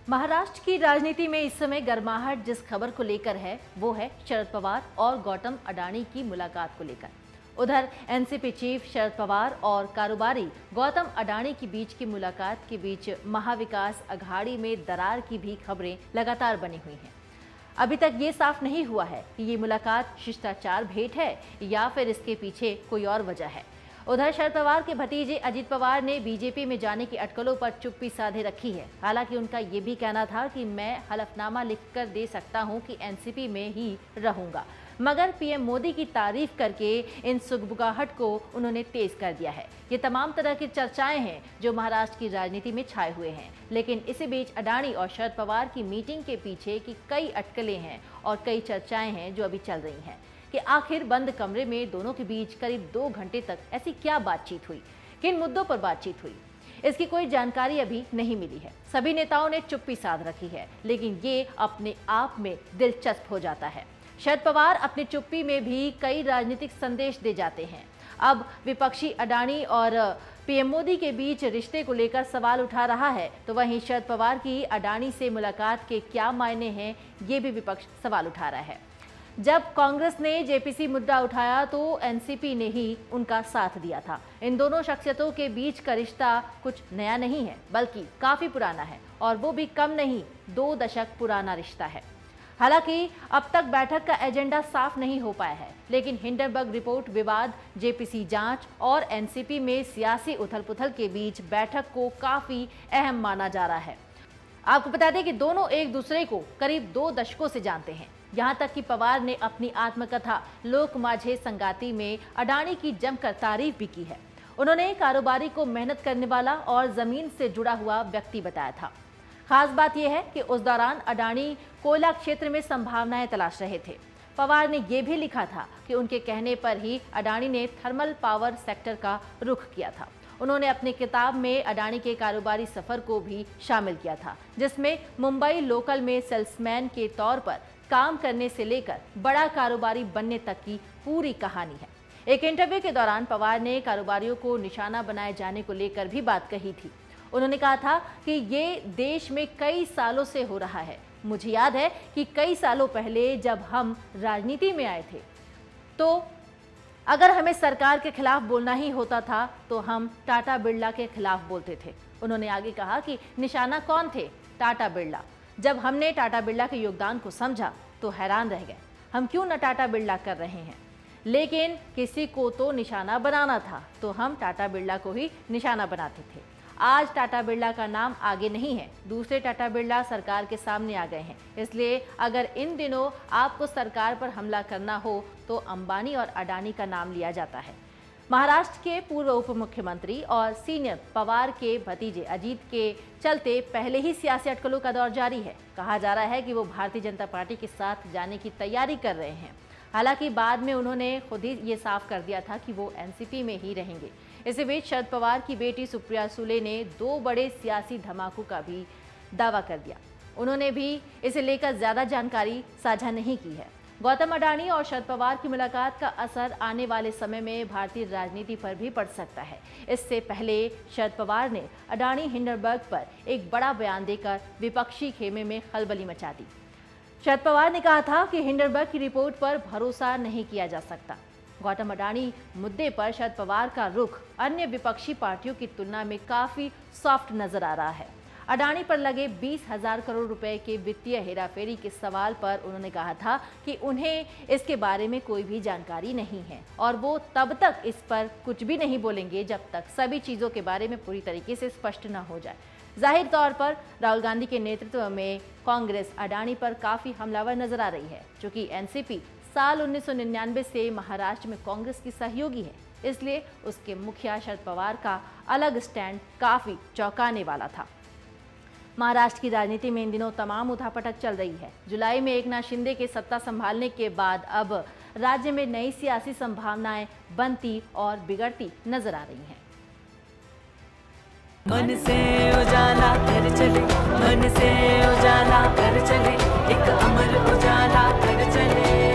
महाराष्ट्र की राजनीति में इस समय गर्माहट जिस खबर को लेकर है वो है शरद पवार और गौतम अडानी की मुलाकात को लेकर। उधर एनसीपी चीफ शरद पवार और कारोबारी गौतम अडानी के बीच की मुलाकात के बीच महाविकास अघाड़ी में दरार की भी खबरें लगातार बनी हुई हैं। अभी तक ये साफ नहीं हुआ है कि ये मुलाकात शिष्टाचार भेंट है या फिर इसके पीछे कोई और वजह है। उधर शरद पवार के भतीजे अजित पवार ने बीजेपी में जाने की अटकलों पर चुप्पी साधे रखी है। हालांकि उनका ये भी कहना था कि मैं हलफनामा लिखकर दे सकता हूं कि एनसीपी में ही रहूंगा, मगर पीएम मोदी की तारीफ करके इन सुगबुगाहट को उन्होंने तेज कर दिया है। ये तमाम तरह की चर्चाएं हैं जो महाराष्ट्र की राजनीति में छाए हुए हैं। लेकिन इसी बीच अडानी और शरद पवार की मीटिंग के पीछे की कई अटकलें हैं और कई चर्चाएं हैं जो अभी चल रही हैं कि आखिर बंद कमरे में दोनों के बीच करीब 2 घंटे तक ऐसी क्या बातचीत हुई, किन मुद्दों पर बातचीत हुई, इसकी कोई जानकारी अभी नहीं मिली है। सभी नेताओं ने चुप्पी साध रखी है, लेकिन ये अपने आप में दिलचस्प हो जाता है। शरद पवार अपनी चुप्पी में भी कई राजनीतिक संदेश दे जाते हैं। अब विपक्षी अडानी और पीएम मोदी के बीच रिश्ते को लेकर सवाल उठा रहा है, तो वहीं शरद पवार की अडानी से मुलाकात के क्या मायने हैं, ये भी विपक्ष सवाल उठा रहा है। जब कांग्रेस ने जेपीसी मुद्दा उठाया तो एनसीपी ने ही उनका साथ दिया था। इन दोनों शख्सियतों के बीच का रिश्ता कुछ नया नहीं है, बल्कि काफी पुराना है, और वो भी कम नहीं 2 दशक पुराना रिश्ता है। हालांकि अब तक बैठक का एजेंडा साफ नहीं हो पाया है, लेकिन हिंडनबर्ग रिपोर्ट विवाद, जेपीसी जांच और एनसीपी में सियासी उथल-पुथल के बीच बैठक को काफी अहम माना जा रहा है। आपको बता दें कि दोनों एक दूसरे को करीब 2 दशकों से जानते हैं। यहाँ तक कि पवार ने अपनी आत्मकथा लोक माझे संगाती में अडानी की जमकर तारीफ भी की है। उन्होंने कारोबारी को मेहनत करने वाला और जमीन से जुड़ा हुआ व्यक्ति बताया था। खास बात यह है कि उस दौरान अडानी कोयला क्षेत्र में संभावनाएं तलाश रहे थे। पवार ने यह भी लिखा था कि उनके कहने पर ही अडानी ने थर्मल पावर सेक्टर का रुख किया था। उन्होंने अपनी किताब में अडानी के कारोबारी सफर को भी शामिल किया था, जिसमें मुंबई लोकल में सेल्समैन के तौर पर काम करने से लेकर बड़ा कारोबारी बनने तक की पूरी कहानी है। एक इंटरव्यू के दौरान पवार ने कारोबारियों को निशाना बनाए जाने को लेकर भी बात कही थी। उन्होंने कहा था कि ये देश में कई सालों से हो रहा है। मुझे याद है कि कई सालों पहले जब हम राजनीति में आए थे तो अगर हमें सरकार के खिलाफ बोलना ही होता था तो हम टाटा बिरला के खिलाफ बोलते थे। उन्होंने आगे कहा कि निशाना कौन थे? टाटा बिरला। जब हमने टाटा बिरला के योगदान को समझा तो हैरान रह गए, हम क्यों न टाटा बिरला कर रहे हैं, लेकिन किसी को तो निशाना बनाना था तो हम टाटा बिरला को ही निशाना बनाते थे। आज टाटा बिरला का नाम आगे नहीं है, दूसरे टाटा बिरला सरकार के सामने आ गए हैं। इसलिए अगर इन दिनों आपको सरकार पर हमला करना हो तो अंबानी और अडानी का नाम लिया जाता है। महाराष्ट्र के पूर्व उप मुख्यमंत्री और सीनियर पवार के भतीजे अजीत के चलते पहले ही सियासी अटकलों का दौर जारी है। कहा जा रहा है कि वो भारतीय जनता पार्टी के साथ जाने की तैयारी कर रहे हैं। हालांकि बाद में उन्होंने खुद ही ये साफ कर दिया था कि वो एनसीपी में ही रहेंगे। इसी बीच शरद पवार की बेटी सुप्रिया सुले ने 2 बड़े सियासी धमाकों का भी दावा कर दिया। उन्होंने भी इसे लेकर ज्यादा जानकारी साझा नहीं की है। गौतम अडानी और शरद पवार की मुलाकात का असर आने वाले समय में भारतीय राजनीति पर भी पड़ सकता है। इससे पहले शरद पवार ने अडानी हिंडनबर्ग पर एक बड़ा बयान देकर विपक्षी खेमे में खलबली मचा दी। शरद पवार ने कहा था कि हिंडनबर्ग की रिपोर्ट पर भरोसा नहीं किया जा सकता। गौतम अडानी मुद्दे पर शरद पवार का रुख अन्य विपक्षी पार्टियों की तुलना में काफी सॉफ्ट नजर आ रहा है। अडानी पर लगे 20,000 करोड़ रुपए के वित्तीय हेराफेरी के सवाल पर उन्होंने कहा था कि उन्हें इसके बारे में कोई भी जानकारी नहीं है और वो तब तक इस पर कुछ भी नहीं बोलेंगे जब तक सभी चीजों के बारे में पूरी तरीके से स्पष्ट न हो जाए। जाहिर तौर पर राहुल गांधी के नेतृत्व में कांग्रेस अडानी पर काफी हमलावर नजर आ रही है। चूंकि एनसीपी साल 1999 से महाराष्ट्र में कांग्रेस की सहयोगी है, इसलिए उसके मुखिया शरद पवार का अलग स्टैंड काफी चौंकाने वाला था। महाराष्ट्र की राजनीति में इन दिनों तमाम उठापटक चल रही है। जुलाई में एकनाथ शिंदे के सत्ता संभालने के बाद अब राज्य में नई सियासी संभावनाएं बनती और बिगड़ती नजर आ रही हैं। मन से उजाला कर चले, मन से उजाला कर चले, एक अमर उजाला कर चले।